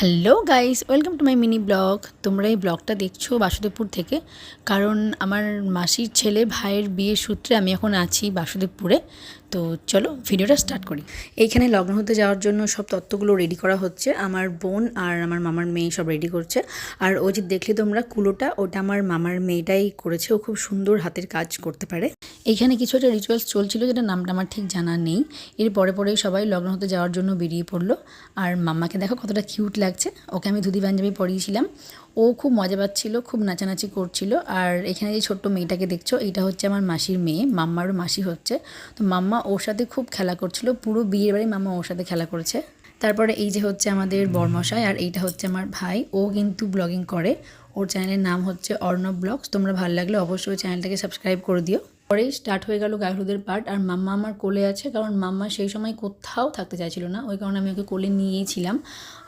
Hello guys, welcome to my mini blog. তোমরা এই ব্লগটা দেখছো বাসুদেবপুর থেকে, কারণ আমার মাসির ছেলে ভাইয়ের বিয়ের সূত্রে আমি এখন আছি বাসুদেবপুরে। তো চলো ভিডিওটা স্টার্ট করি। এইখানে লগ্ন হতে যাওয়ার জন্য সব তত্ত্বগুলো রেডি করা হচ্ছে। আমার বোন আর আমার মামার মেয়ে সব রেডি করছে। আর ওই যে দেখলে তোমরা কুলোটা, ওটা আমার মামার মেয়েটাই করেছে। ও খুব সুন্দর হাতের কাজ করতে পারে। এইখানে কিছু একটা রিচুয়ালস চলছিল, যেটা নামটা আমার ঠিক জানা নেই। এর পরেই সবাই লগ্ন হতে যাওয়ার জন্য বেরিয়ে পড়লো। আর মাম্মাকে দেখো কতটা কিউট লাগছে। ওকে আমি ধুতি পাঞ্জাবি পরিয়েছিলাম। ও খুব মজা পাচ্ছিল, খুব নাচানাচি করছিল। আর এখানে যে ছোট্ট মেয়েটাকে দেখছো, এইটা হচ্ছে আমার মাসির মেয়ে, মাম্মারও মাসি হচ্ছে। তো মাম্মা ওর সাথে খুব খেলা করছিল, পুরো বিয়ের বাড়ি মাম্মা ওর সাথে খেলা করেছে। তারপরে এই যে হচ্ছে আমাদের বরমশাই, আর এইটা হচ্ছে আমার ভাই। ও কিন্তু ব্লগিং করে, ওর চ্যানেলের নাম হচ্ছে অর্ণব ব্লগস। তোমরা ভালো লাগলে অবশ্যই চ্যানেলটাকে সাবস্ক্রাইব করে দিও। পরেই স্টার্ট হয়ে গেল গায়ে হলুদের পার্ট। আর মাম্মা আমার কোলে আছে, কারণ মাম্মা সেই সময় কোথাও থাকতে চাইছিল না, ওই কারণে আমি ওকে কোলে নিয়েছিলাম।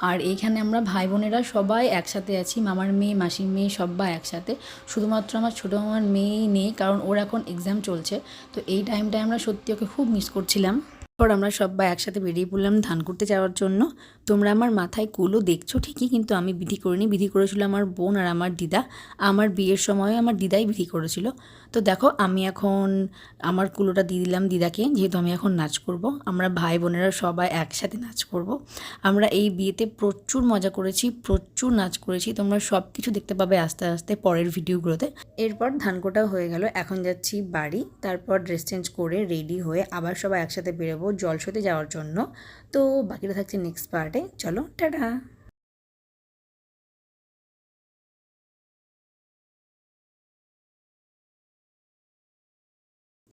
আর এইখানে আমরা ভাই বোনেরা সবাই একসাথে আছি, মামার মেয়ে মাসির মেয়ে সবাই একসাথে। শুধুমাত্র আমার ছোটো মামার মেয়েই নেই, কারণ ওর এখন এক্সাম চলছে। তো এই টাইমটায় আমরা সত্যি ওকে খুব মিস করছিলাম। পর আমরা সবাই একসাথে বেরিয়ে পড়লাম ধান করতে যাওয়ার জন্য। তোমরা আমার মাথায় কুলো দেখছো ঠিকই, কিন্তু আমি বিধি করিনি, বিধি করেছিল আমার বোন আর আমার দিদা। আমার বিয়ের সময় আমার দিদাই বিধি করেছিল। তো দেখো আমি এখন আমার কুলোটা দিয়ে দিলাম দিদাকে, যেহেতু আমি এখন নাচ করব। আমরা ভাই বোনেরা সবাই একসাথে নাচ করব। আমরা এই বিয়েতে প্রচুর মজা করেছি, প্রচুর নাচ করেছি। তোমরা সব কিছু দেখতে পাবে আস্তে আস্তে পরের ভিডিওগুলোতে। এরপর ধান কোটাও হয়ে গেল, এখন যাচ্ছি বাড়ি। তারপর ড্রেস চেঞ্জ করে রেডি হয়ে আবার সবাই একসাথে বেরোবো জলসইতে যাওয়ার জন্য। তো বাকিটা থাকছে নেক্সট পার্টে। চলো টাটা।